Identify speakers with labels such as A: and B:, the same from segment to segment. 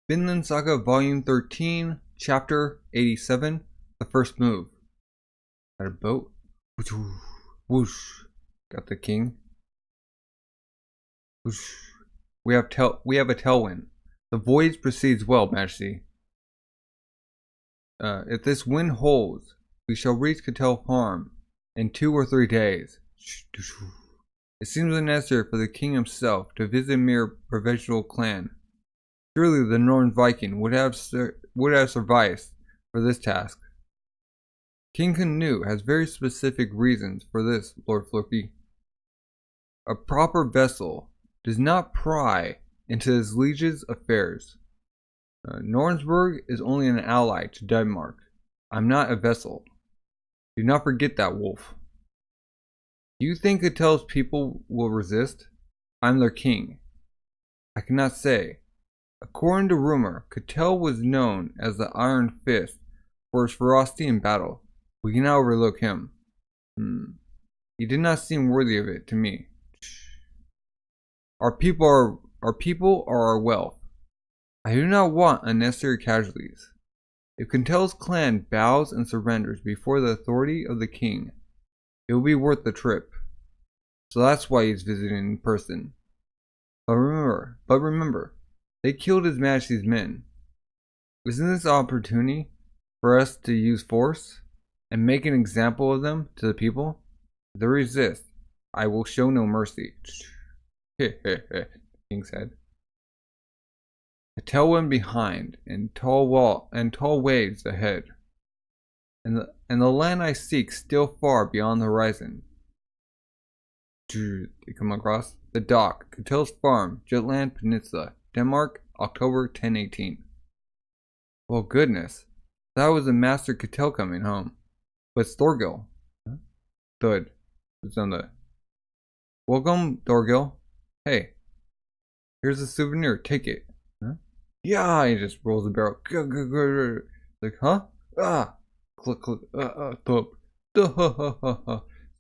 A: Vinland Saga Volume 13, Chapter 87, The First Move. Got a boat. Whoosh. Got the king. Whoosh. We have a tailwind. The voyage proceeds well, Majesty. If this wind holds, we shall reach Ketil farm in 2 or 3 days. It seems unnecessary for the king himself to visit a mere provincial clan. Surely the Northern Viking would have sufficed for this task. King Canute has very specific reasons for this, Lord Floki. A proper vessel does not pry into his liege's affairs. Nornsburg is only an ally to Denmark. I'm not a vessel. Do not forget that, Wolf. Do you think Ketil's people will resist? I'm their king. I cannot say. According to rumor, Ketil was known as the Iron Fist for his ferocity in battle. We cannot overlook him. He did not seem worthy of it to me. Our people are our wealth. I do not want unnecessary casualties. If Ketil's clan bows and surrenders before the authority of the king, it will be worth the trip. So that's why he's visiting in person. But remember, they killed His Majesty's men. Isn't this an opportunity for us to use force and make an example of them to the people? If they resist, I will show no mercy. The king said. A tailwind behind, and tall waves ahead, and the land I seek still far beyond the horizon. They come across the dock, Ketil's farm, Jutland Peninsula, Denmark, October 1018. Well, goodness, that was the Master Ketil coming home, but it's Thorgil. Thud. It's on the. Welcome, Thorgil. Hey, here's a souvenir. Take it. Huh? Yeah, he just rolls the barrel. Like, huh? Ah, click, click. Thump.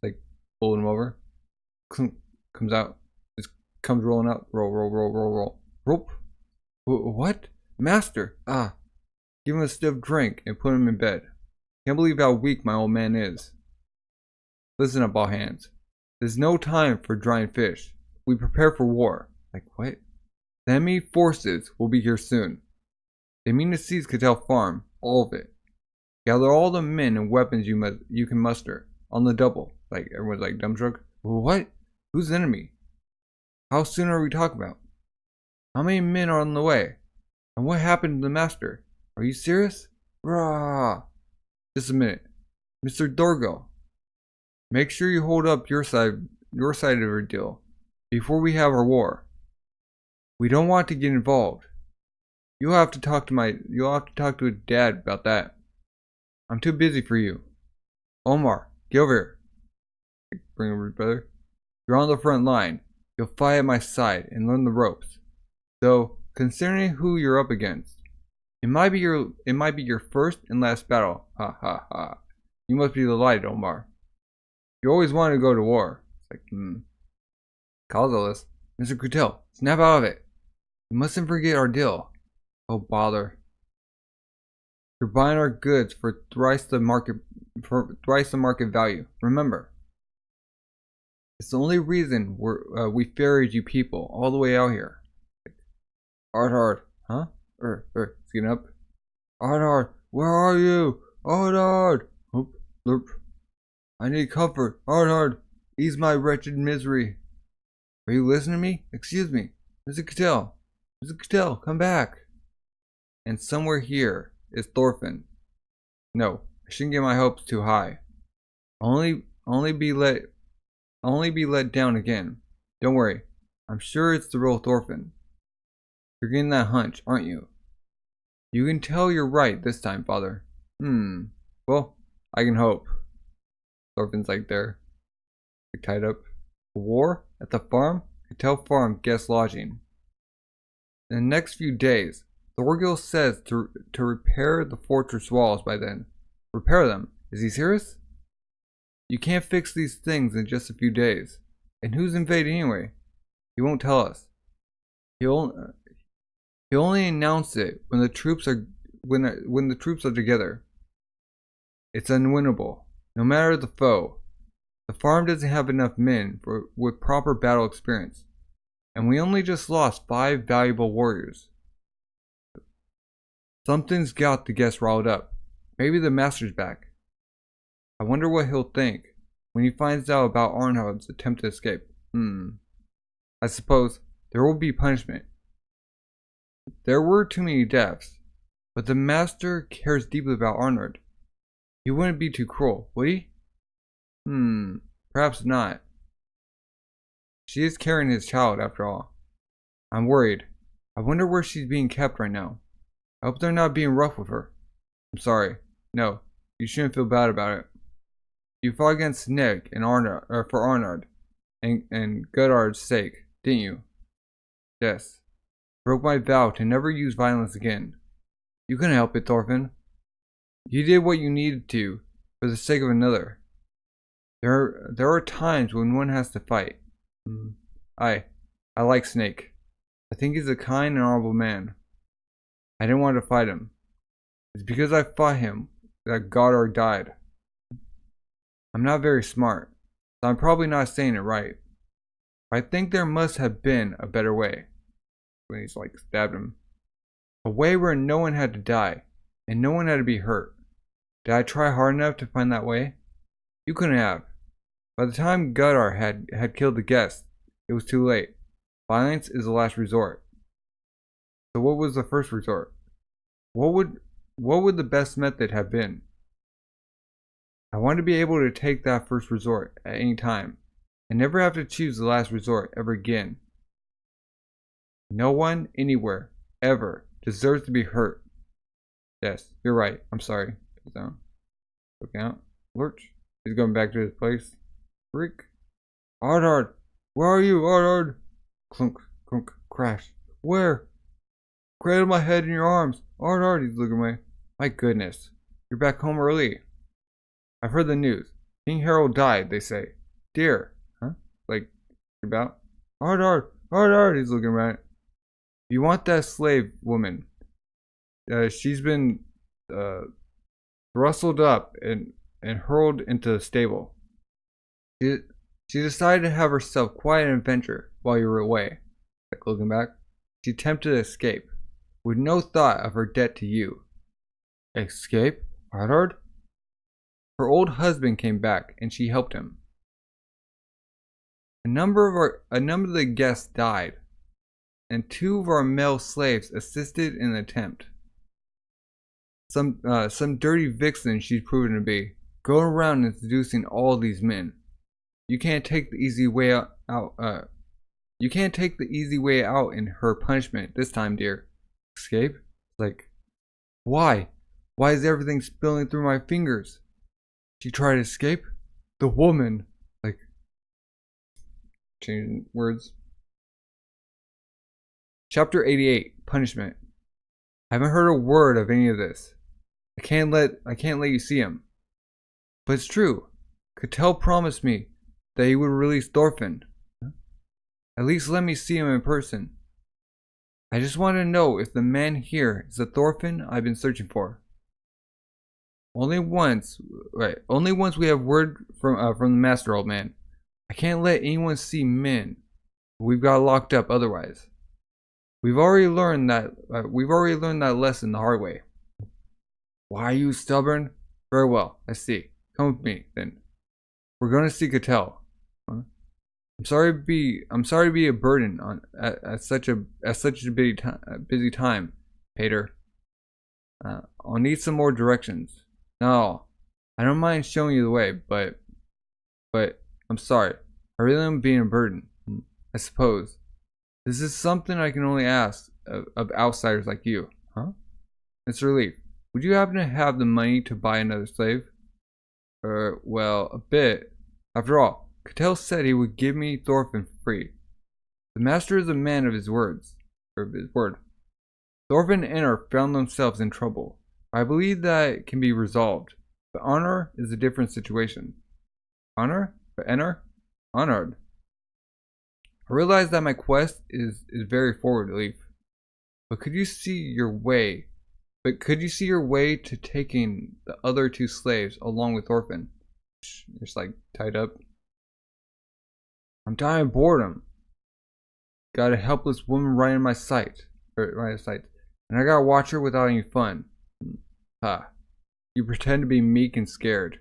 A: Like pulling him over. Comes out. Just comes rolling out. Roll. Rope. What? Master. Ah. Give him a stiff drink and put him in bed. Can't believe how weak my old man is. Listen up, all hands. There's no time for drying fish. We prepare for war. Like what? The enemy forces will be here soon. They mean to seize Ketil farm, all of it. Gather all the men and weapons you can muster on the double. Like everyone's like dumbstruck. What? Who's the enemy? How soon are we talking about? How many men are on the way? And what happened to the master? Are you serious? Rah! Just a minute. Mr. Thorgil. Make sure you hold up your side of the deal before we have our war. We don't want to get involved. You'll have to talk to Dad about that. I'm too busy for you. Omar, get over here. Bring over, brother. You're on the front line. You'll fight at my side and learn the ropes. Though, considering who you're up against, it might be your first and last battle. Ha ha ha. You must be delighted, Omar. You always wanted to go to war. It's like, Causalist. Mr. Ketil, snap out of it. You mustn't forget our deal. Oh bother. You're buying our goods for thrice the market value. Remember. It's the only reason we ferried you people all the way out here. Hard, huh? It's getting up. Hard, where are you? Hard. Oop, lerp. I need comfort. Hard, ease my wretched misery. Are you listening to me? Excuse me, Mr. Ketil. Mr. Ketil, come back. And somewhere here is Thorfinn. No, I shouldn't get my hopes too high. I'll only be let down again. Don't worry. I'm sure it's the real Thorfinn. You're getting that hunch, aren't you? You can tell you're right this time, Father. Well, I can hope. Thorfinn's like there. Like tied up. War? At the farm? Ketil farm guest lodging. In the next few days, Thorgil says to repair the fortress walls by then. Repair them? Is he serious? You can't fix these things in just a few days. And who's invading anyway? He won't tell us. He only announced it when the troops are when the troops are together. It's unwinnable, no matter the foe. The farm doesn't have enough men with proper battle experience, and we only just lost 5 valuable warriors. Something's got the guests riled up. Maybe the master's back. I wonder what he'll think when he finds out about Arnhard's attempt to escape. I suppose there will be punishment. There were too many deaths, but the master cares deeply about Arnhard. He wouldn't be too cruel, would he? Perhaps not. She is carrying his child after all. I'm worried. I wonder where she's being kept right now. I hope they're not being rough with her. I'm sorry. No, you shouldn't feel bad about it. You fought against Nick and Arnhard, for Arnhard and Godard's sake, didn't you? Yes. Broke my vow to never use violence again. You couldn't help it, Thorfinn. You did what you needed to for the sake of another. There are times when one has to fight. I like Snake. I think he's a kind and honorable man. I didn't want to fight him. It's because I fought him that Godard died. I'm not very smart, so I'm probably not saying it right. I think there must have been a better way. When he's like stabbed him. A way where no one had to die, and no one had to be hurt. Did I try hard enough to find that way? You couldn't have. By the time Godard had killed the guest, it was too late. Violence is the last resort. So what was the first resort? What would the best method have been? I want to be able to take that first resort at any time, and never have to choose the last resort ever again. No one, anywhere, ever, deserves to be hurt. Yes, you're right. I'm sorry. Put down. Look out. Lurch. He's going back to his place. Freak. Arnhard! Where are you, Arnhard? Clunk, clunk, crash. Where? Cradle my head in your arms. Arnhard, he's looking away. My goodness. You're back home early. I've heard the news. King Harold died, they say. Dear. Huh? Like, about? Arnhard! Arnhard! He's looking around. You want that slave woman. She's been rustled up and hurled into the stable. She decided to have herself quite an adventure while you were away. Like looking back, she attempted to escape, with no thought of her debt to you. Escape? Arnhard? Her old husband came back, and she helped him. A number of the guests died, and 2 of our male slaves assisted in the attempt. Some dirty vixen she's proven to be, going around and seducing all these men. You can't take the easy way out. You can't take the easy way out in her punishment this time, dear. Escape? Like, why? Why is everything spilling through my fingers? She tried to escape? The woman. Like, changing words. Chapter 88, Punishment. I haven't heard a word of any of this. I can't let you see him. But it's true. Ketil promised me that he would release Thorfinn. At least let me see him in person. I just want to know if the man here is the Thorfinn I've been searching for. Only once we have word from the master, old man. I can't let anyone see men. We've got locked up otherwise. We've already learned that lesson the hard way. Why are you stubborn? Very well, I see. Come with me, then. We're going to see Ketil. Huh? I'm sorry to be a burden at such a busy time, Peter. I'll need some more directions. No, I don't mind showing you the way, but I'm sorry. I really am being a burden. I suppose. This is something I can only ask of outsiders like you, huh? Mr. Leaf, would you happen to have the money to buy another slave? Well, a bit. After all, Ketil said he would give me Thorfinn for free. The master is a man of his words, or of his word. Thorfinn and Einar found themselves in trouble. I believe that it can be resolved, but Einar is a different situation. Einar? But Einar? Honored. I realize that my quest is very forward, Leaf. But could you see your way? To taking the other two slaves along with Thorfinn? Just like tied up. I'm dying of boredom. Got a helpless woman right in my sight. And I gotta watch her without any fun. Ha. You pretend to be meek and scared.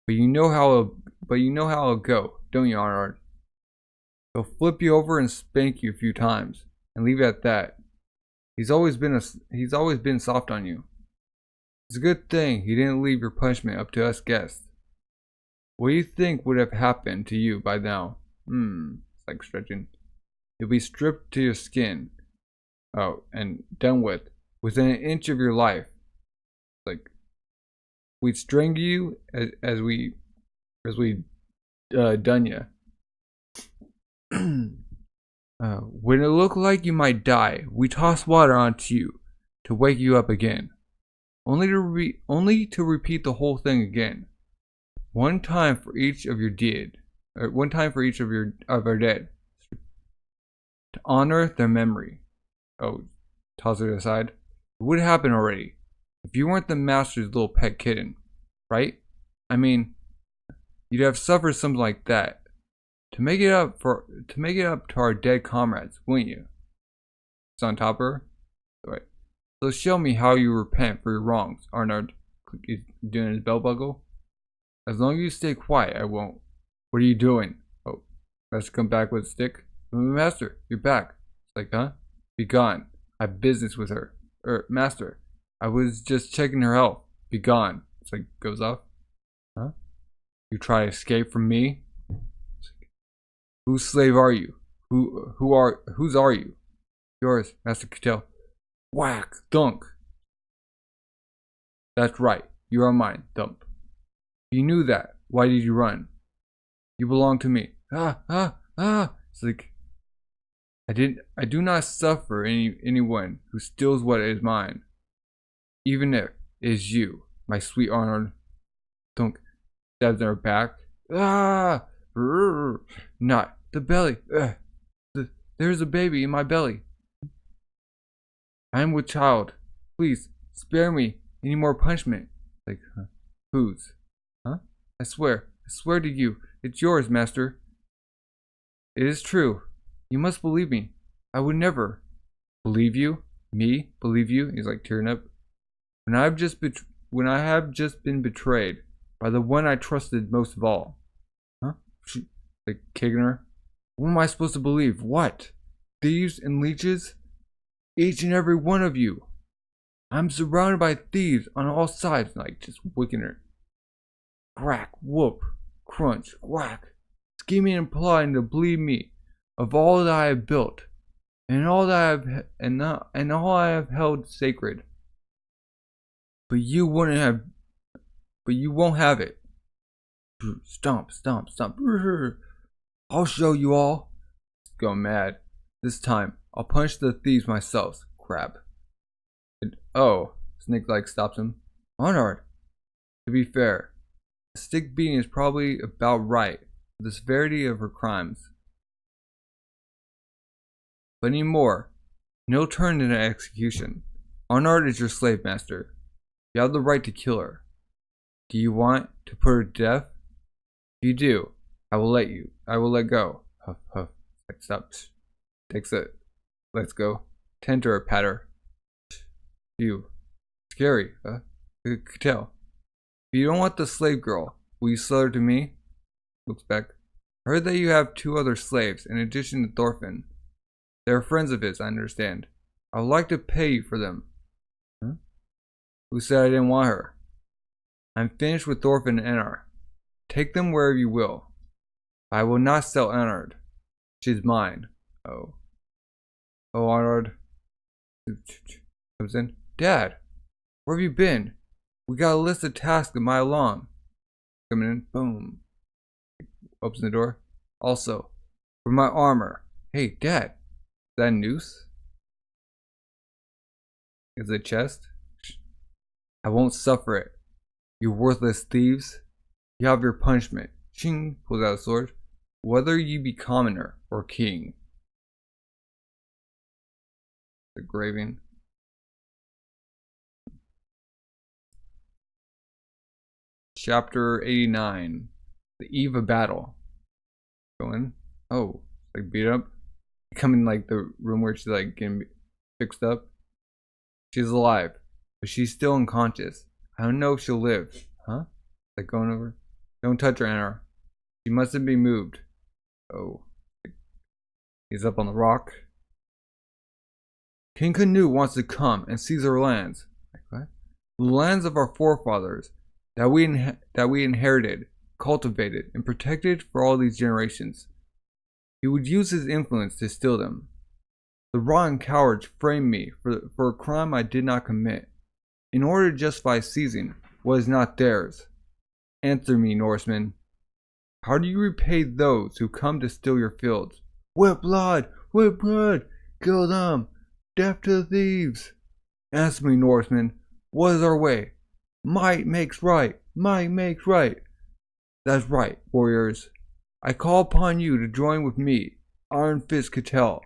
A: But you know how it'll go, don't you, Arnard? He'll flip you over and spank you a few times, and leave it at that. He's always been soft on you. It's a good thing he didn't leave your punishment up to us guests. What do you think would have happened to you by now? It's like stretching. You'll be stripped to your skin. Oh, and done with. Within an inch of your life. Like, we'd strangle you as we done ya. When it looked like you might die, we tossed water onto you to wake you up again. Only to repeat the whole thing again. One time for each of our dead. To honor their memory. Oh, toss it aside. It would happen already. If you weren't the master's little pet kitten, right? I mean, you'd have suffered something like that. To make it up to our dead comrades, wouldn't you? It's on top of her. Right. So show me how you repent for your wrongs, Arnard. He's doing his belt buckle. As long as you stay quiet, I won't. What are you doing? Oh, Master come back with a stick. Master, you're back. It's like, huh? Be gone. I have business with her. Master, I was just checking her health. Be gone. It's like, goes off. Huh? You try to escape from me? Whose slave are you? Whose are you? Yours, Master Ketil. Whack, thunk. That's right, you are mine, thump. You knew that. Why did you run? You belong to me. It's like, I do not suffer anyone who steals what is mine. Even if it is you, my sweet Arnold. Thunk stabs in her back. Not the belly. There's a baby in my belly. I am with child. Please spare me any more punishment. Like, whose? Huh? I swear to you, it's yours, master. It is true. You must believe me. I would never believe you. Me believe you. He's like tearing up. When I have just been betrayed by the one I trusted most of all. Huh? Like kicking her. What am I supposed to believe? What? Thieves and leeches? Each and every one of you. I'm surrounded by thieves on all sides, like just wicking her. Crack, whoop, crunch, whack, scheming and plotting to bleed me of all that I have built, and all that all I have held sacred. But you won't have it. Stomp, stomp, stomp. I'll show you all. Going mad. This time, I'll punch the thieves myself. Crap. And, oh, Snake like stops him. Arnard. To be fair, a stick beating is probably about right for the severity of her crimes. But any more, no turn into execution. Arnard is your slave master. You have the right to kill her. Do you want to put her to death? If you do, I will let go. Huff, huff. Stop. Takes it. Let's go. Tend to her, patter. You. Scary, huh? Ketil. If you don't want the slave girl, will you sell her to me? Looks back. I heard that you have 2 other slaves in addition to Thorfinn. They are friends of his, I understand. I would like to pay you for them. Huh? Who said I didn't want her? I'm finished with Thorfinn and Einar. Take them wherever you will. I will not sell Einar. She's mine. Oh, Arnold comes in. Dad, where have you been? We got a list of tasks a mile long. Coming in. Boom. Opens the door. Also, for my armor. Hey, Dad. Is that a noose? Is it a chest? I won't suffer it. You worthless thieves. You have your punishment. Ching. Pulls out a sword. Whether you be commoner or king. The graving. Chapter 89. The eve of battle. Go in. Oh, like beat up. Come in like the room where she's like getting fixed up. She's alive, but she's still unconscious. I don't know if she'll live. Huh? Like going over. Don't touch her, Anna. She mustn't be moved. Oh. He's up on the rock. King Canute wants to come and seize our lands. Like what? The lands of our forefathers that we inherited, cultivated, and protected for all these generations. He would use his influence to steal them. The rotten cowards framed me for a crime I did not commit, in order to justify seizing what is not theirs. Answer me, Norsemen. How do you repay those who come to steal your fields? With blood! With blood! Kill them! Death to the thieves! Answer me, Norsemen. What is our way? Might makes right! Might makes right! That's right, warriors. I call upon you to join with me, Iron Fist Ketil,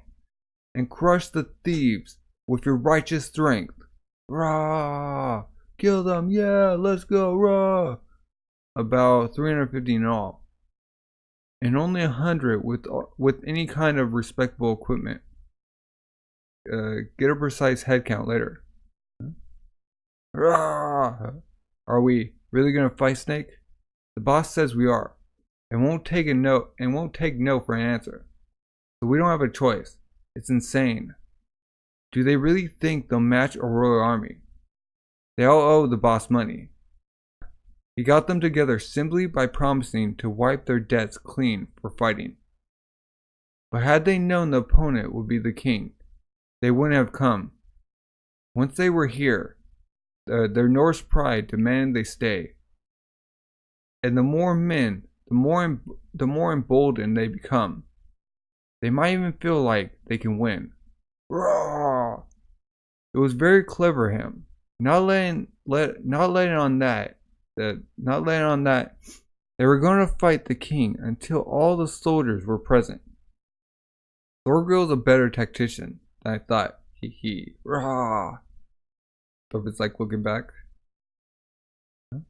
A: and crush the thieves with your righteous strength. Rah! Kill them, yeah, let's go, rah! About 350 in all, and only 100 with any kind of respectable equipment. Get a precise head count later. Rah! Are we really gonna fight, Snake? The boss says we are, and won't take no for an answer. So we don't have a choice. It's insane. Do they really think they'll match a royal army? They all owe the boss money. He got them together simply by promising to wipe their debts clean for fighting. But had they known the opponent would be the king, they wouldn't have come. Once they were here, their Norse pride demanded they stay. And the more men, the more emboldened they become. They might even feel like they can win. Rawr! It was very clever of him, not letting on that. They were going to fight the king until all the soldiers were present. Thorgil's a better tactician than I thought. Hee hee. Rah! But it's like looking back. Huh?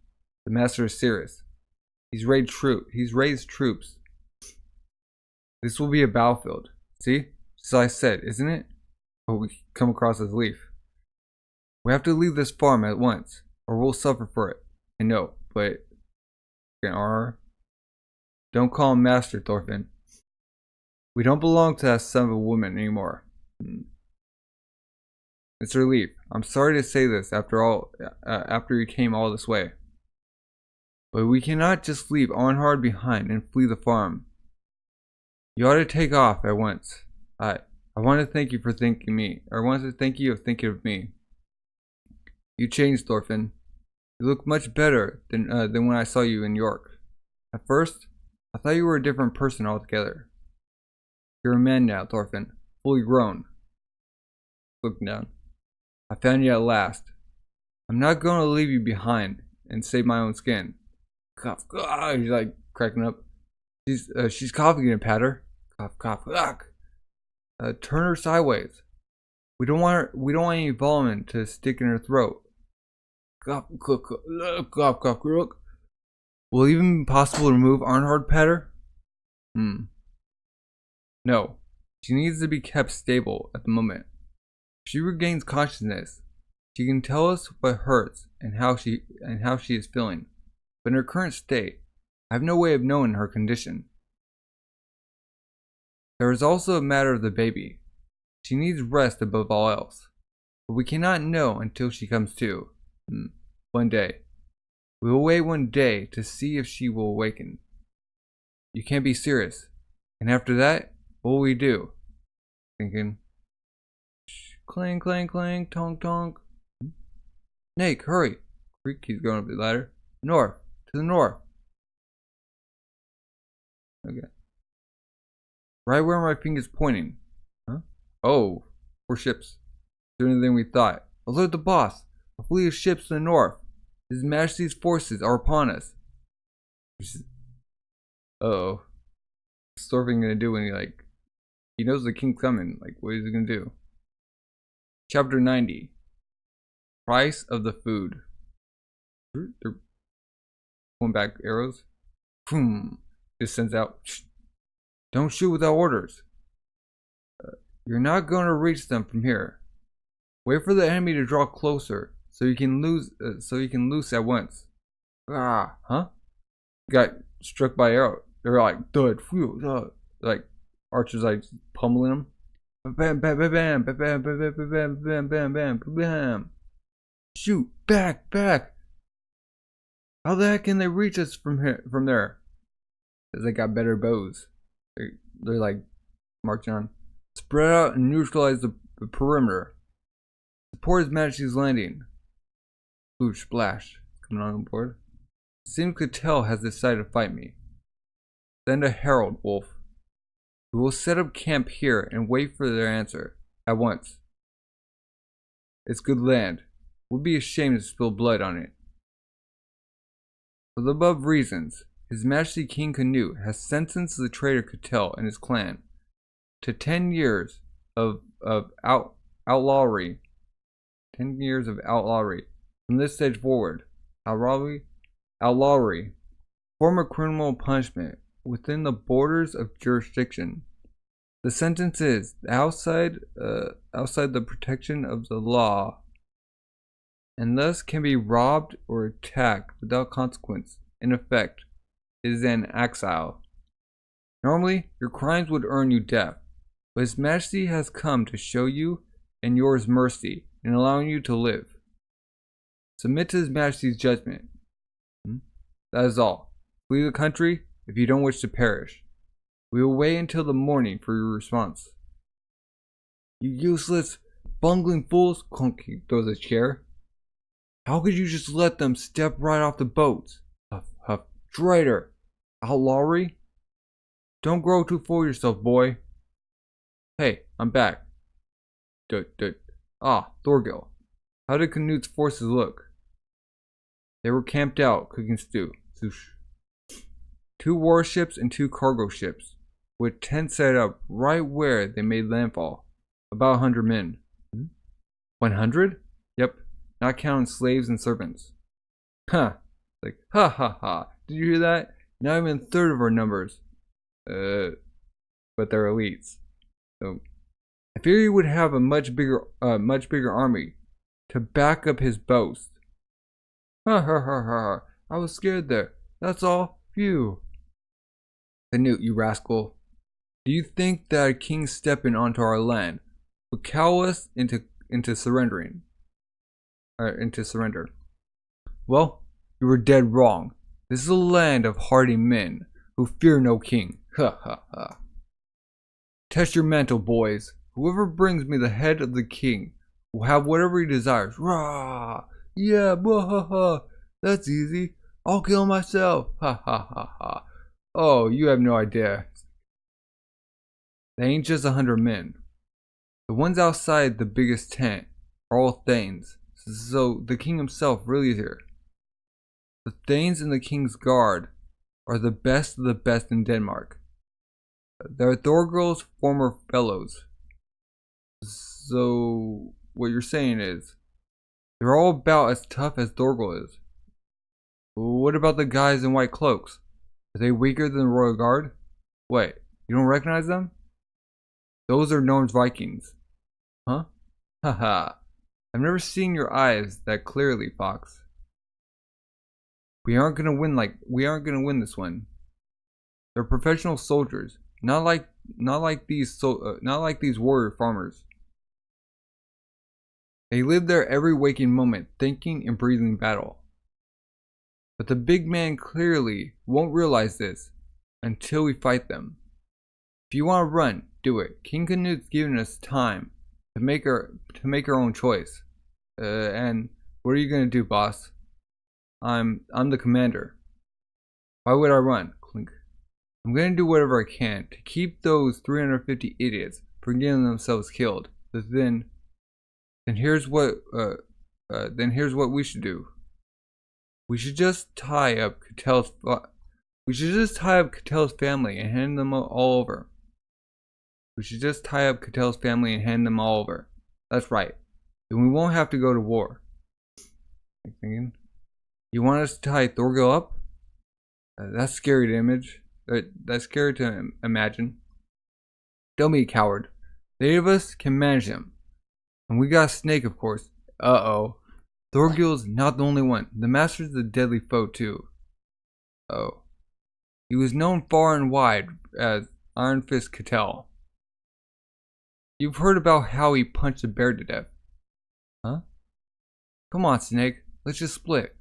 A: The master is serious. He's raised troops. This will be a battlefield. See? Just as I said, isn't it? Oh, we come across as Leaf. We have to leave this farm at once, or we'll suffer for it. I know, but don't call him Master, Thorfinn. We don't belong to that son of a woman anymore. Mr. Leaf, I'm sorry to say this after you came all this way. But we cannot just leave Arnhard behind and flee the farm. You ought to take off at once. I want to thank you for thinking me. Or I want to thank you for thinking of me. You changed, Thorfinn. You look much better than when I saw you in York. At first, I thought you were a different person altogether. You're a man now, Thorfinn, fully grown. Looking down. I found you at last. I'm not going to leave you behind and save my own skin. Cough, cough. He's like cracking up. She's coughing again, Patter. Cough, cough, cough. Turn her sideways. We don't want any vomit to stick in her throat. Cough, cough, cough, cough, cough. Will it even be possible to remove Arnhard, Patter? No. She needs to be kept stable at the moment. If she regains consciousness, she can tell us what hurts and how she is feeling. But in her current state, I have no way of knowing her condition. There is also a matter of the baby. She needs rest above all else. But we cannot know until she comes to. One day. We will wait one day to see if she will awaken. You can't be serious. And after that, what will we do? Thinking. Clang, clang, clang, tonk, tonk. Snake, hurry. Creak, he's going up the ladder. North. To the north. Okay. Right where my finger's pointing. Huh? Oh. 4 ships. Sooner than we thought. Alert the boss. A fleet of ships to the north. His Majesty's forces are upon us. Uh-oh. What's Thorfinn gonna do when he knows the king's coming? Like, what is he gonna do? Chapter 90. Price of the food. They're pulling back arrows. Just sends out. Don't shoot without orders. You're not going to reach them from here. Wait for the enemy to draw closer, so you can loose at once. Huh? Got struck by arrow. They're like, dud, like archers like pummeling them. Bam, bam, bam, bam, bam, bam, bam, bam, bam, bam, bam, bam. Shoot, back. How the heck can they reach us from there? Because they got better bows. They're like marching on. Spread out and neutralize the perimeter. Support His Majesty's landing. Boosh, splash. Coming on board. Seems Ketil has decided to fight me. Send a herald, Wolf. We will set up camp here and wait for their answer. At once. It's good land. We'll be ashamed to spill blood on it. For the above reasons, His Majesty King Canute has sentenced the traitor Ketil and his clan to 10 years of outlawry. 10 years of outlawry. From this stage forward, outlawry, form a criminal punishment within the borders of jurisdiction. The sentence is outside the protection of the law, and thus can be robbed or attacked without consequence. In effect, it is an exile. Normally, your crimes would earn you death, but His Majesty has come to show you and yours mercy in allowing you to live. Submit to His Majesty's judgment. That is all. Flee the country if you don't wish to perish. We will wait until the morning for your response. You useless, bungling fools! Clunky throws a chair. How could you just let them step right off the boats? Huff, huff. Traitor! Outlawry? Don't grow too full of yourself, boy. Hey, I'm back. Thorgil. How did Canute's forces look? They were camped out, cooking stew. 2 warships and 2 cargo ships, with tents set up right where they made landfall. About 100 men. 100? Yep, not counting slaves and servants. Huh. Like, ha. Did you hear that? Not even a third of our numbers. But they're elites. So, I fear you would have a much bigger army to back up his boast. Ha. I was scared there. That's all. Phew. Canute, you rascal. Do you think that a king stepping onto our land would cow us into surrendering? Into surrender. Well, you were dead wrong. This is a land of hardy men who fear no king. Ha. Test your mantle, boys. Whoever brings me the head of the king will have whatever he desires. Rah! Yeah, ha. That's easy. I'll kill myself. Ha. Oh, you have no idea. They ain't just 100 men. The ones outside the biggest tent are all Thanes. So the king himself really is here. The Thanes in the king's guard are the best of the best in Denmark. They're Thorgil's former fellows. So what you're saying is they're all about as tough as Thorgil is. What about the guys in white cloaks? Are they weaker than the royal guard? Wait, you don't recognize them? Those are Norn's Vikings. Huh? Haha. I've never seen your eyes that clearly, Fox. We aren't gonna win this one. They're professional soldiers, not like these warrior farmers. They live there every waking moment, thinking and breathing battle. But the big man clearly won't realize this until we fight them. If you want to run, do it. King Canute's giving us time to make our own choice. And what are you gonna do, boss? I'm the commander. Why would I run? Clink. I'm gonna do whatever I can to keep those 350 idiots from getting themselves killed. But then here's what we should do. We should just tie up Ketil's family and hand them all over. That's right. then we won't have to go to war. Thinking, you want us to tie Thorgil up? That's scary to image. That's scary to imagine. Don't be a coward. The 8 of us can manage him. And we got a snake, of course. Uh-oh. Thorgil's not the only one. The master's a deadly foe, too. Oh. He was known far and wide as Iron Fist Ketil. You've heard about how he punched a bear to death. Huh? Come on, Snake. Let's just split.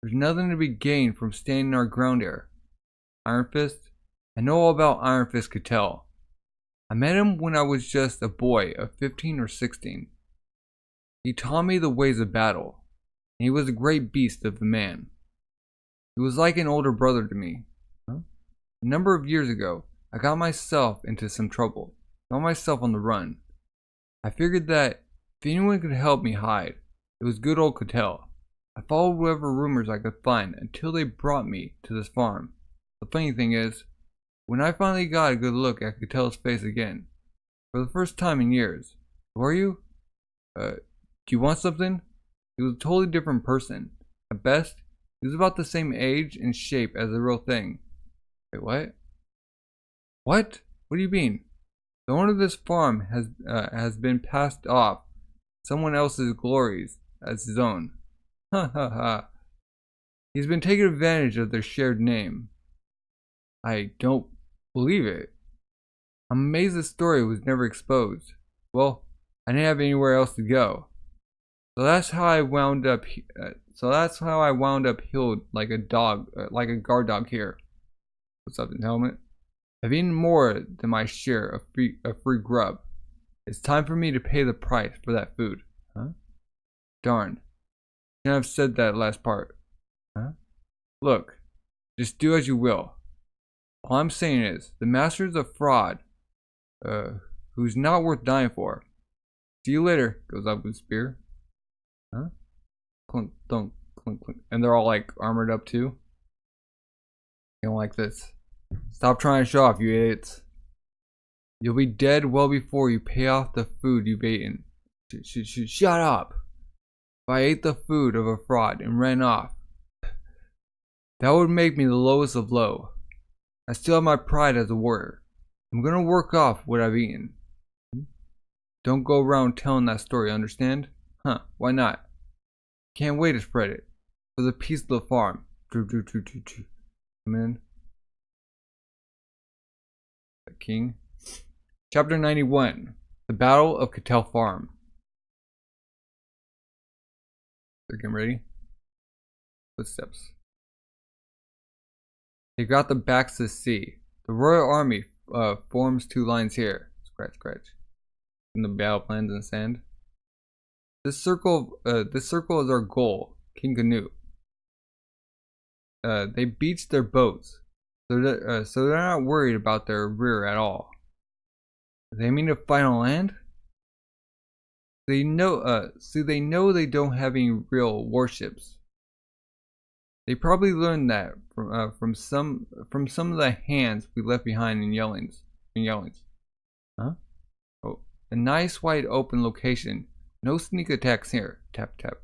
A: There's nothing to be gained from standing our ground here. Iron Fist? I know all about Iron Fist Ketil. I met him when I was just a boy of 15 or 16. He taught me the ways of battle, and he was a great beast of a man. He was like an older brother to me. Huh? A number of years ago, I got myself into some trouble. Found myself on the run. I figured that if anyone could help me hide, it was good old Ketil. I followed whatever rumors I could find until they brought me to this farm. The funny thing is, when I finally got a good look at Ketil's face again, for the first time in years, who are you? Do you want something? He was a totally different person. At best, he was about the same age and shape as the real thing. Wait, what? What? What do you mean? The owner of this farm has been passed off someone else's glories as his own. Ha ha ha. He's been taking advantage of their shared name. I don't believe it. I'm amazed the story was never exposed. Well, I didn't have anywhere else to go. So that's how I wound up healed like a dog, like a guard dog here. What's up, in helmet? I've eaten more than my share of free grub. It's time for me to pay the price for that food. Huh? Darn. Shouldn't have said that last part. Huh? Look, just do as you will. All I'm saying is, the master's a fraud, who's not worth dying for. See you later, goes up with spear. Huh? Clunk, clunk, clunk, clunk. And they're all like armored up too. You don't like this. Stop trying to show off, you idiots. You'll be dead well before you pay off the food you've eaten. Shut up! If I ate the food of a fraud and ran off, that would make me the lowest of low. I still have my pride as a warrior. I'm gonna work off what I've eaten. Don't go around telling that story, understand? Huh, why not? Can't wait to spread it. For the peace of the farm. Come in. The King. Chapter 91. The Battle of Ketil Farm. They're getting ready. Footsteps. They got the backs to the sea. The royal army forms 2 lines here. Scratch, scratch. In the battle plans in the sand. This circle is our goal. King Canute. They beached their boats, so they're not worried about their rear at all. They mean to fight on land? They know. They know they don't have any real warships. They probably learned that from some of the hands we left behind in Yellings. Huh? Oh, a nice wide open location. No sneak attacks here. Tap tap.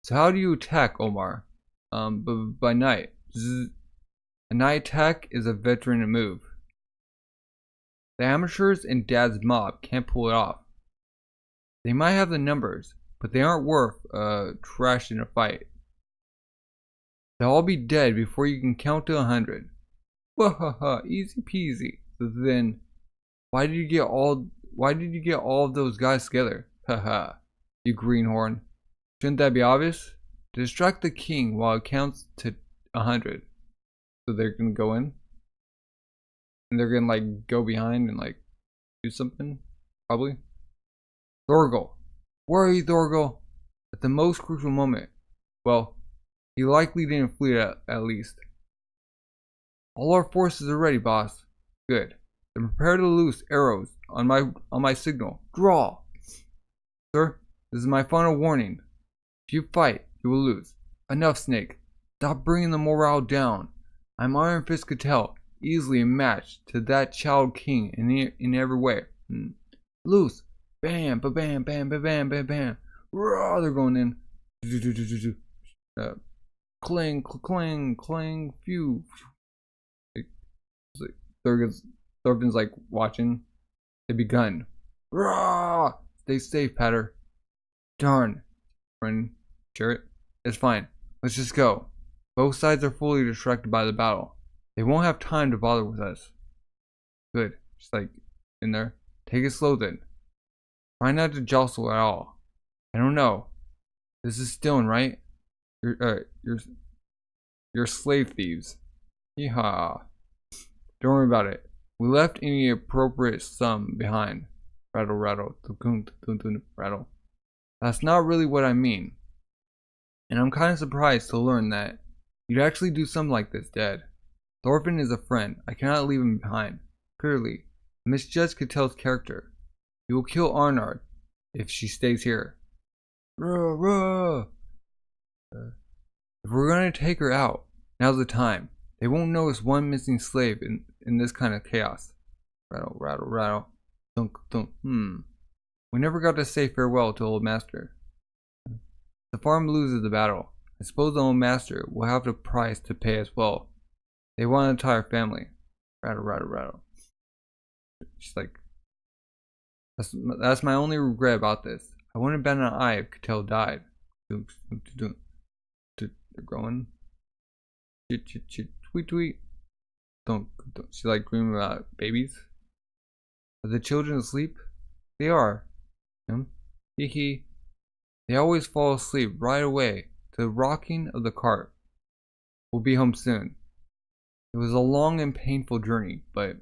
A: So how do you attack, Omar? By night. Zzz. A night attack is a veteran move. The amateurs and Dad's mob can't pull it off. They might have the numbers, but they aren't worth trash in a fight. They'll all be dead before you can count to 100. Wahaha, easy peasy. So then, why did you get all of those guys together? Haha, you greenhorn. Shouldn't that be obvious? To distract the king while it counts to 100. So they're gonna go in. And they're gonna like go behind and like do something. Probably. Thorgil. Where are you, Thorgil? At the most crucial moment. Well, he likely didn't flee at least. All our forces are ready, boss. Good. Then prepare to loose arrows on my signal. Draw! Sir, this is my final warning. If you fight, you will lose. Enough, Snake. Stop bringing the morale down. I'm Iron Fist Ketil, easily a match to that child king in every way. Loose. Bam, ba bam, bam, ba bam, bam, bam. Raw, they're going in. Clang, clang, clang, phew. Thorfinn's like watching. They begun. Raw! Stay safe, Patter. Darn. Friend, Jarrett. It's fine. Let's just go. Both sides are fully distracted by the battle. They won't have time to bother with us. Good. Just like in there. Take it slow then. Try not to jostle at all. I don't know. This is Stone, right? You're slave thieves. Yeehaw. Don't worry about it. We left any appropriate sum behind. Rattle, rattle, rattle. That's not really what I mean. And I'm kind of surprised to learn that you'd actually do something like this, Dad. Thorfinn is a friend. I cannot leave him behind. Clearly, I misjudged Ketil's character. He will kill Arnard if she stays here. Ruh, ruh. If we're going to take her out, now's the time. They won't notice one missing slave in this kind of chaos. Rattle, rattle, rattle. Thunk, thunk. We never got to say farewell to Old Master. The farm loses the battle. I suppose the Old Master will have the price to pay as well. They want an entire family. Rattle, rattle, rattle. She's like, that's my only regret about this. I wouldn't bat an eye if Ketil died. They're going. Tweet, tweet. Don't. She's like dreaming about babies. Are the children asleep? They are. Hee hee. They always fall asleep right away to the rocking of the cart. We'll be home soon. It was a long and painful journey, but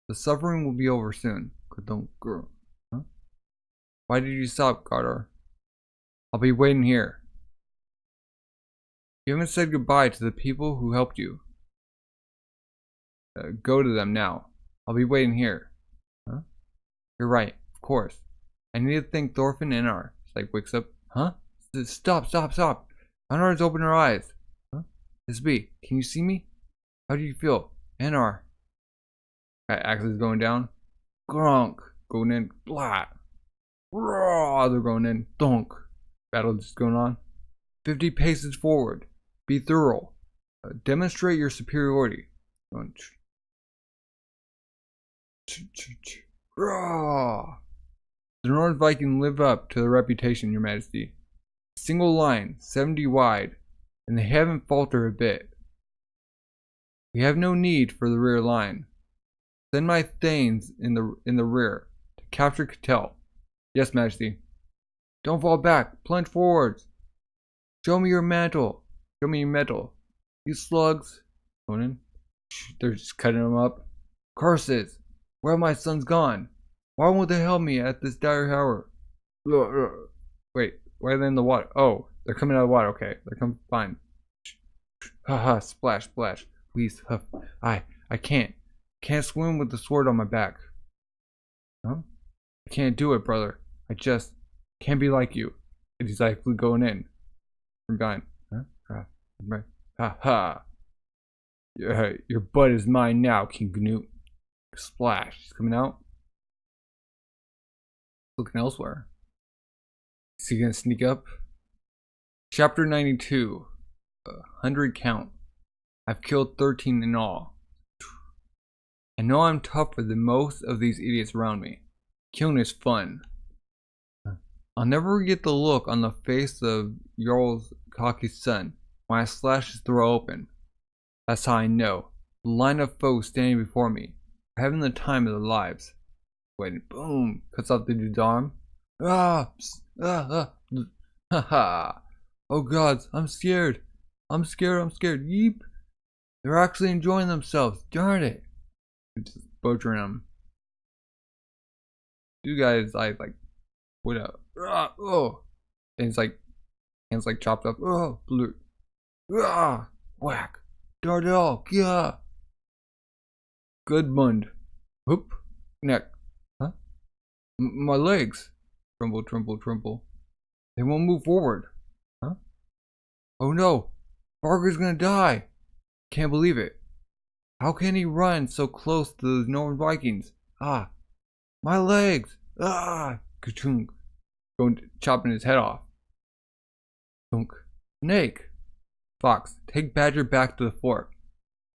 A: the suffering will be over soon. Huh? Why did you stop, Gardar? I'll be waiting here. You haven't said goodbye to the people who helped you. Go to them now. I'll be waiting here. Huh? You're right, of course. I need to thank Thorfinn and Einar. She like wakes up. Huh? Stop, stop, stop. Einar's opened her eyes. Huh? Isby, can you see me? How do you feel? Einar. Axes going down. Grunk. Going in. Blah. Raw. They're going in. Donk. Battle just going on. 50 paces forward. Be thorough. Demonstrate your superiority. Raw. The North Viking live up to their reputation, Your Majesty. Single line, 70 wide, and they haven't faltered a bit. We have no need for the rear line. Send my thanes in the rear to capture Ketil. Yes, Majesty. Don't fall back. Plunge forwards. Show me your mantle. Show me your metal. You slugs. Going in. They're just cutting them up. Curses. Where have my sons gone? Why won't they help me at this dire hour? Wait, why are they in the water? Oh, they're coming out of the water. Okay, they're coming. Fine. Haha, splash, splash. Please, I can't swim with the sword on my back. Huh? I can't do it, brother. I just can't be like you. And he's like going in. We're gone. Huh? Ha ha. Your butt is mine now, King Gnute. Splash. He's coming out. Looking elsewhere. Is he gonna sneak up? Chapter 92. 100 count. I've killed 13 in all. I know I'm tougher than most of these idiots around me. Killing is fun. I'll never forget the look on the face of Jarl's cocky son when I slashed his throat open. That's how I know. The line of foes standing before me are having the time of their lives. Wait, boom! Cuts off the dude's arm. Ha ha! Oh gods, I'm scared. I'm scared. Yeep! They're actually enjoying themselves. Darn it! Just butchering them. Dude, guys, like, what up? Oh! And it's like, hands like chopped up. Oh, blue. Whack! Darn it all! Yeah! Good mund. Whoop! Neck. Huh? My legs. Tremble, tremble, tremble. They won't move forward. Huh? Oh no! Barker's gonna die! Can't believe it. How can he run so close to those Northern Vikings? Ah! My legs! Ah! ka-chunk, going chopping his head off. Thunk. Snake. Fox, take Badger back to the fort.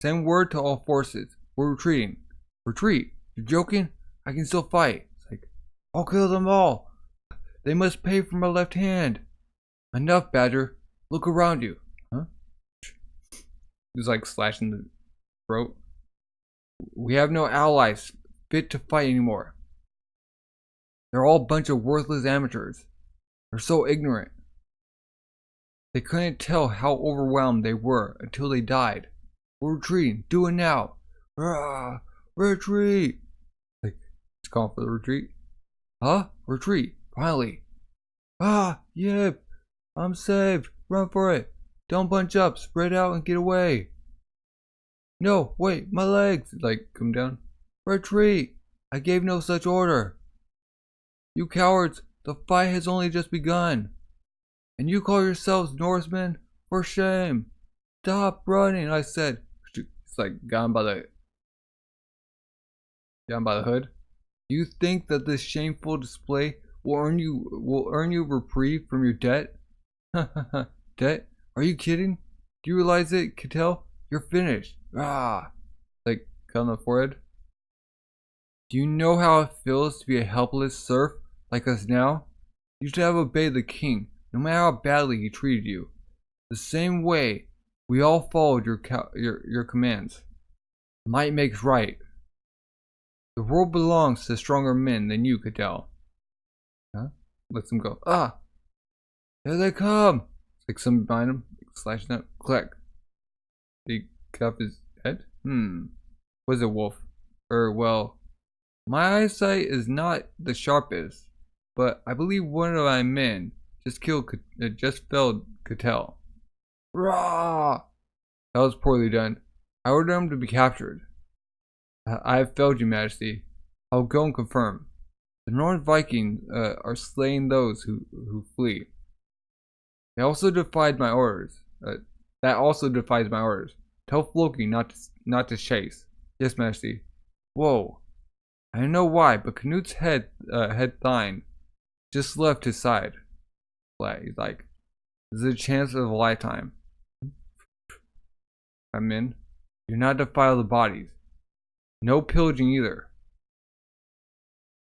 A: Send word to all forces. We're retreating. Retreat? You're joking? I can still fight. It's like, I'll kill them all. They must pay for my left hand. Enough, Badger. Look around you. Huh? He's like slashing the throat. We have no allies fit to fight anymore. They're all a bunch of worthless amateurs. They're so ignorant. They couldn't tell how overwhelmed they were until they died. We're retreating. Do it now. Rah, retreat. Like, it's calling for the retreat. Huh? Retreat. Finally. Ah, yep. I'm saved. Run for it. Don't bunch up. Spread out and get away. No, wait. My legs. Like, come down. Retreat. I gave no such order. You cowards. The fight has only just begun. And you call yourselves Norsemen? For shame. Stop running, I said. It's like gone by the hood. You think that this shameful display will earn you reprieve from your debt? Debt? Are you kidding? Do you realize it, Ketil? You're finished. Ah, like cut on the forehead. Do you know how it feels to be a helpless serf like us now? You should have obeyed the king, no matter how badly he treated you. The same way we all followed your commands. Might makes right. The world belongs to stronger men than you, Ketil. Huh? Lets him go. Ah! Here they come! It's like somebody behind him, slashing up. Click. Did he cut off his head? Was it wolf? Well, my eyesight is not the sharpest, but I believe one of my men just felled Ketil. Rah! That was poorly done. I ordered him to be captured. I have failed, your majesty. I'll go and confirm. The Northern Vikings are slaying those who flee. They also defied my orders. That also defies my orders. Tell Floki not to chase. Yes, majesty. Whoa. I don't know why, but Knut's head thine just left his side. He's like, this is a chance of a lifetime. I'm in. Do not defile the bodies. No pillaging either.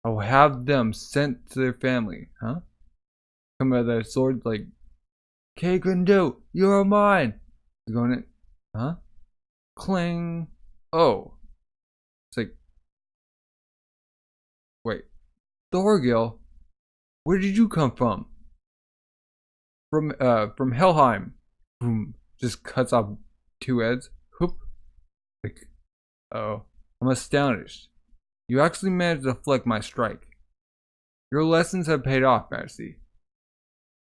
A: I will have them sent to their family. Huh? Come out of that sword like, Ketil, you are mine. He's going in. Huh? Cling. Oh. It's like, wait. Thorgil, where did you come from? From Helheim. Boom. Just cuts off two heads. Whoop. Like, oh. I'm astonished. You actually managed to deflect my strike. Your lessons have paid off, majesty.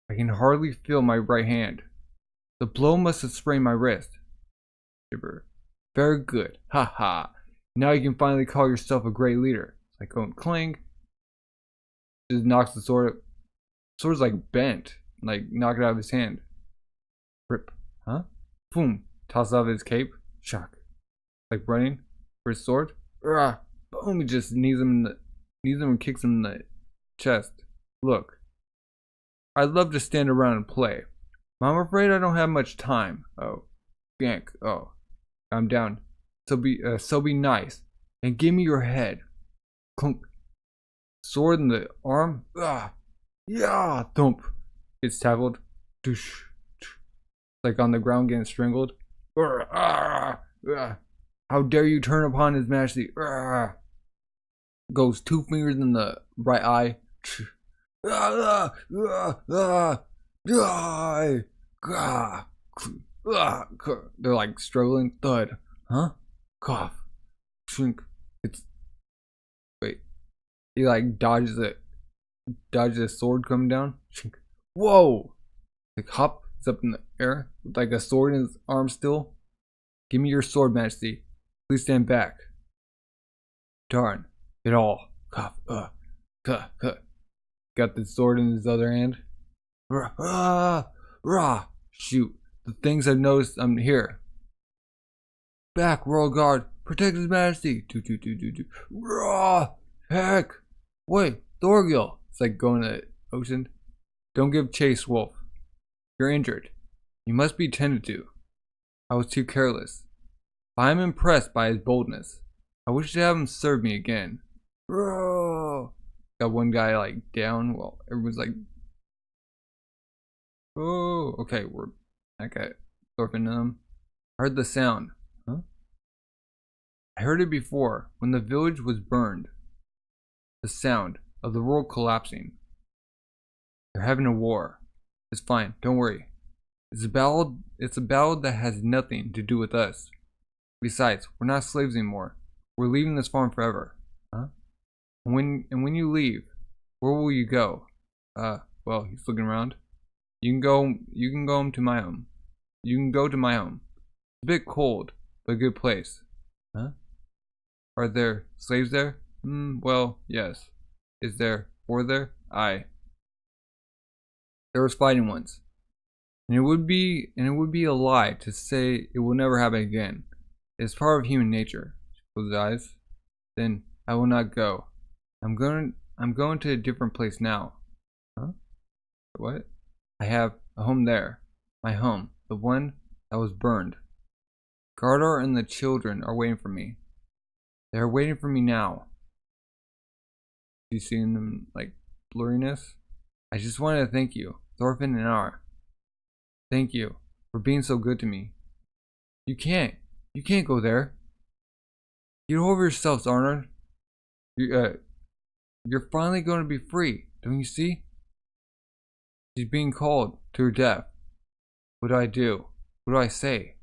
A: I can hardly feel my right hand. The blow must have sprained my wrist. Gibber. Very good. Ha ha. Now you can finally call yourself a great leader. Like going cling. Just knocks the sword. Sword's like bent. Like knock it out of his hand. Rip. Huh? Boom. Toss off his cape. Shock. Like running for his sword. Rah. Boom. He just knees him and kicks him in the chest. Look. I'd love to stand around and play. But I'm afraid I don't have much time. Oh. Gank. Oh. I'm down. So be nice. And give me your head. Clunk. Sword in the arm. Ah. Yeah. Thump. Gets tackled. Doosh. Like on the ground getting strangled. Ah. Ah. How dare you turn upon his majesty. Ah. Goes 2 fingers in the right eye. Ah. Ah. Ah. Die. Ah. They're like struggling. Thud. Huh? Cough. Shrink. It's. Wait. He like dodges it. Dodges a sword coming down. Shrink. Whoa! Like hop. It's up in the air. With like a sword in his arm still. Give me your sword, majesty. Please stand back. Darn. It all. Cough. Got the sword in his other hand. Rah. Shoot. The things I've noticed, I'm here. Back, royal guard. Protect his majesty. Do. Rah. Heck. Wait, Thorgil. It's like going to the ocean. Don't give chase, wolf. You're injured. You must be tended to. I was too careless. But I am impressed by his boldness. I wish to have him serve me again. Roar! Got one guy like down. Well, everyone's like, oh, okay, we're okay. Thorfinn them. I heard the sound. Huh? I heard it before when the village was burned. The sound of the world collapsing. They're having a war. It's fine. Don't worry. It's a battle that has nothing to do with us. Besides, we're not slaves anymore. We're leaving this farm forever. Huh? And when you leave, where will you go? Well, he's looking around. You can go home to my home. You can go to my home. It's a bit cold, but a good place. Huh? Are there slaves there? Well, yes. Is there war there? Aye. There was fighting once. And it would be a lie to say it will never happen again. It is part of human nature. Close his eyes. Then I will not go. I'm going to a different place now. Huh? What? I have a home there. My home. The one that was burned. Gardar and the children are waiting for me. They are waiting for me now. You seeing them like blurriness? I just wanted to thank you, Thorfinn and Ar. Thank you for being so good to me. You can't go there. Get over yourselves, Arnold. You're finally going to be free, don't you see? She's being called to her death. What do I do? What do I say?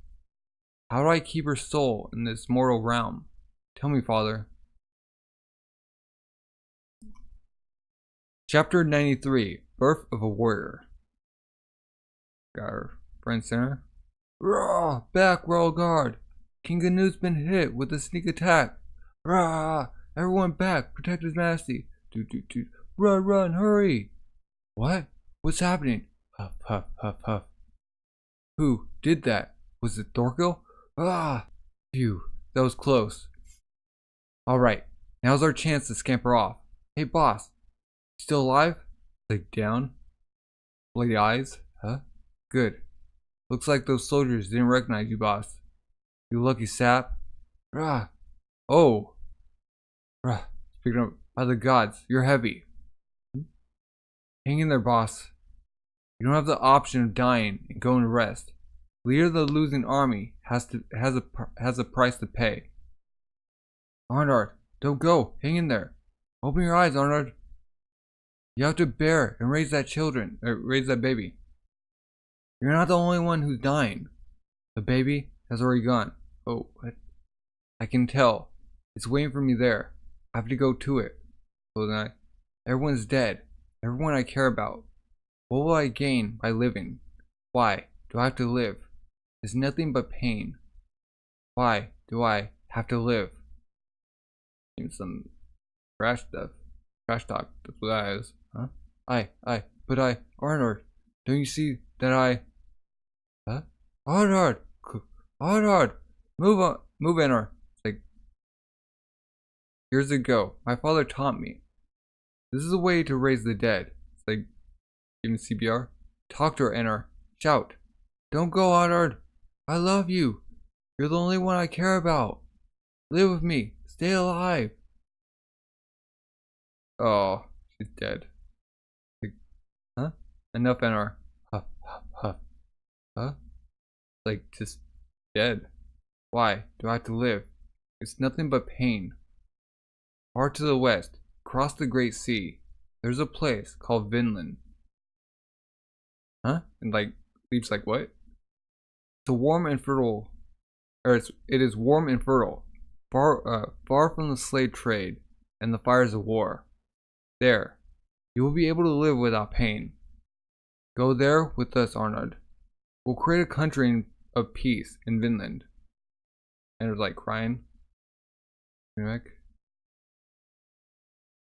A: How do I keep her soul in this mortal realm? Tell me, Father. Chapter 93, Birth of a Warrior. Got our friend center. Rah! Back, royal guard! King Canut's been hit with a sneak attack. Rah! Everyone back! Protect his majesty! Doot. Run, run, hurry! What? What's happening? Huff, huff, huff, huff. Who did that? Was it Thorkel? Ah! Phew, that was close. Alright, now's our chance to scamper off. Hey, boss. Still alive? Like down? Bloody eyes? Huh? Good. Looks like those soldiers didn't recognize you, boss. You lucky sap. Rah! Oh! Rah! Speaking of, by the gods, you're heavy. Hang in there, boss. You don't have the option of dying and going to rest. Leader of the losing army has a price to pay. Arnard, don't go. Hang in there. Open your eyes, Arnard. You have to bear and raise that baby. You're not the only one who's dying. The baby has already gone. Oh, what? I can tell. It's waiting for me there. I have to go to it. So then everyone's dead. Everyone I care about. What will I gain by living? Why do I have to live? It's nothing but pain. Why do I have to live? Some trash stuff. Trash talk. That's what that is. Huh? But Arnold, don't you see that I... Huh? Arnold! Move on, move in, or... Like... Years ago, my father taught me. This is a way to raise the dead. It's like... Even CPR. Talk to her, Enter. Shout. Don't go, Arnold! I love you! You're the only one I care about! Live with me! Stay alive! Oh, she's dead. Like, huh? Enough, NR. Huff, huff, huff. Huh? Like, just dead. Why do I have to live? It's nothing but pain. Far to the west, across the great sea, there's a place called Vinland. Huh? And like, leaves like what? It's a warm and fertile, or it is warm and fertile, far from the slave trade and the fires of war. There, you will be able to live without pain. Go there with us, Arnold. We'll create a country of peace in Vinland. And it was like crying.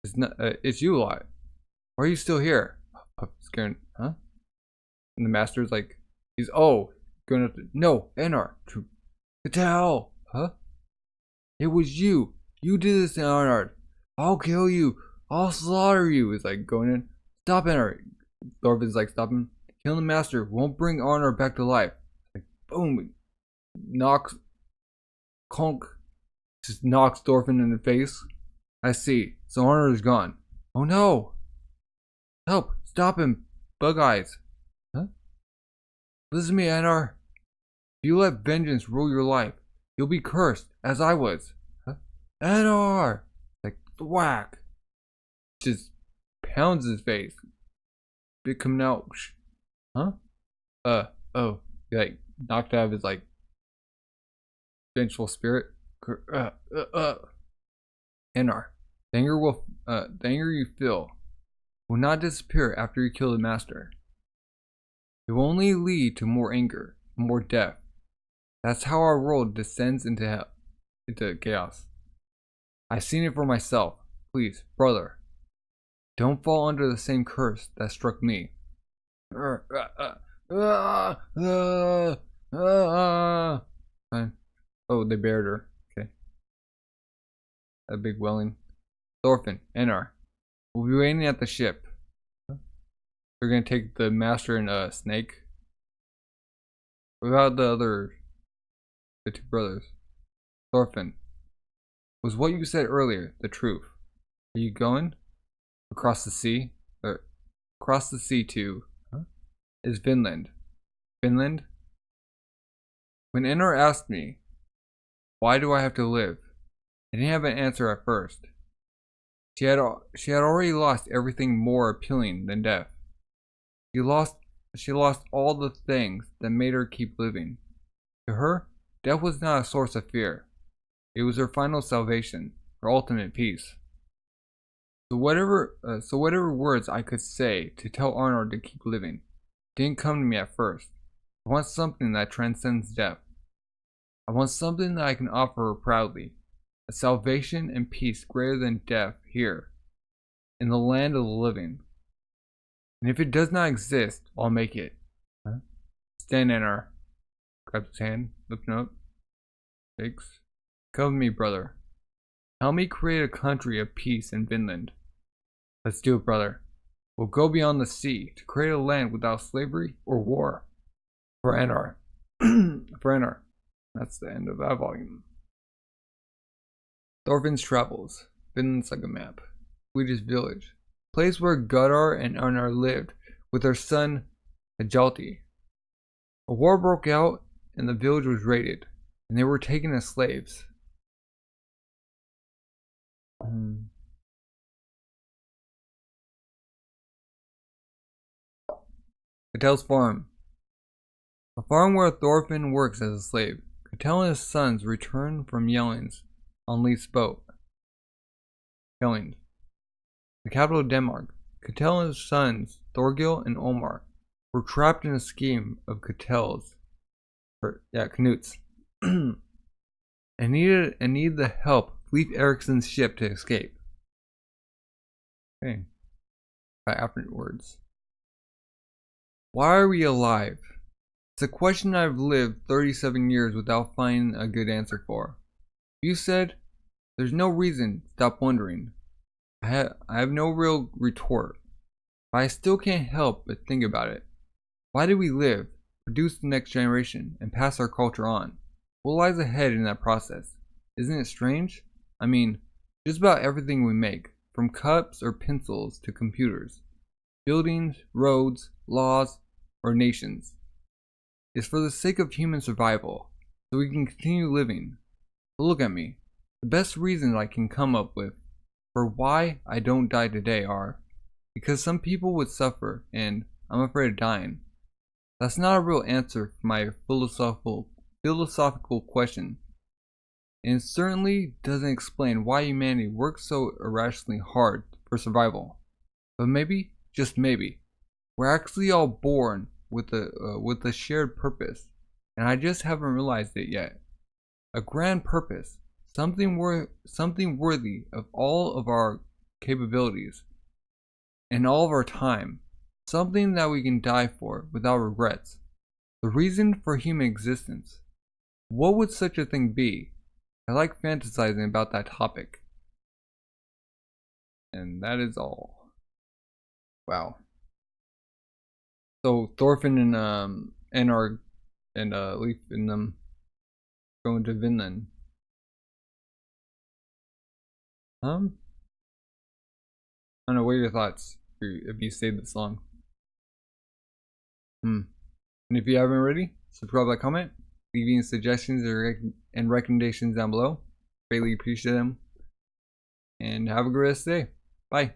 A: It's you a lot. Why are you still here? Scared, huh? And the master's like, going to, no, Anar, Ketil, huh? It was you. You did this, Arnold. I'll kill you. I'll slaughter you. He's like going in. Stop it. Thorfinn's like, stop him. Killing the master won't bring honor back to life. Like, boom. Knocks. Conk. Just knocks Thorfinn in the face. I see. So honor is gone. Oh no. Help. Stop him. Bug eyes. Huh? Listen to me, Einar. If you let vengeance rule your life, you'll be cursed, as I was. Huh? Einar! Like, whack. Just pounds his face. Bit coming out. Huh? Oh. He, like, knocked out of his, like, vengeful spirit. Einar, the anger you feel will not disappear after you kill the master. It will only lead to more anger, more death. That's how our world descends into chaos. I've seen it for myself. Please, brother, don't fall under the same curse that struck me. Oh, they buried her. Okay. A big welling. Thorfinn, Einar, we'll be waiting at the ship. We're gonna take the master and Snake. What about the two brothers? Thorfinn, was what you said earlier the truth? Are you going across the sea? Across the sea to is Vinland. Vinland? When Einar asked me, why do I have to live? I didn't have an answer at first. She had already lost everything more appealing than death. She lost all the things that made her keep living. To her, death was not a source of fear. It was her final salvation, her ultimate peace. So whatever words I could say to tell Arnold to keep living didn't come to me at first. I want something that transcends death. I want something that I can offer her proudly. A salvation and peace greater than death here, in the land of the living. And if it does not exist, I'll make it. Stand Einar. Grabs his hand, lifting up. Shakes. Come with me, brother. Help me create a country of peace in Vinland. Let's do it, brother. We'll go beyond the sea to create a land without slavery or war. For Einar. For Einar. That's the end of that volume. Thorfinn's Travels. Vinland Saga Map. Swedish village. Place where Gudar and Einar lived with their son Hjalti. A war broke out and the village was raided, and they were taken as slaves. Ketil's farm. A farm where Thorfinn works as a slave. Ketil and his sons return from Yellings on Leif's boat. Yellings, the capital of Denmark. Ketil and his sons, Thorgil and Omar, were trapped in a scheme of Knut's, and needed the help of Leif Erikson's ship to escape. Okay. Afterwards. Why are we alive? It's a question I've lived 37 years without finding a good answer for. You said, there's no reason to stop wondering. I have no real retort, but I still can't help but think about it. Why do we live, produce the next generation, and pass our culture on? What lies ahead in that process? Isn't it strange? I mean, just about everything we make, from cups or pencils to computers, buildings, roads, laws, or nations, is for the sake of human survival, so we can continue living. But look at me. The best reasons I can come up with for why I don't die today are because some people would suffer and I'm afraid of dying. That's not a real answer for my philosophical question, and it certainly doesn't explain why humanity works so irrationally hard for survival. But maybe, just maybe, we're actually all born with a shared purpose, and I just haven't realized it yet. A grand purpose, something worthy of all of our capabilities and all of our time, something that we can die for without regrets. The reason for human existence. What would such a thing be? I like fantasizing about that topic. And that is all. Wow. So Thorfinn and Leif and them going to Vinland. I don't know, what are your thoughts if you stayed this long? And if you haven't already, subscribe, like, comment, leaving suggestions and recommendations down below. Greatly appreciate them. And have a great rest of the day. Bye.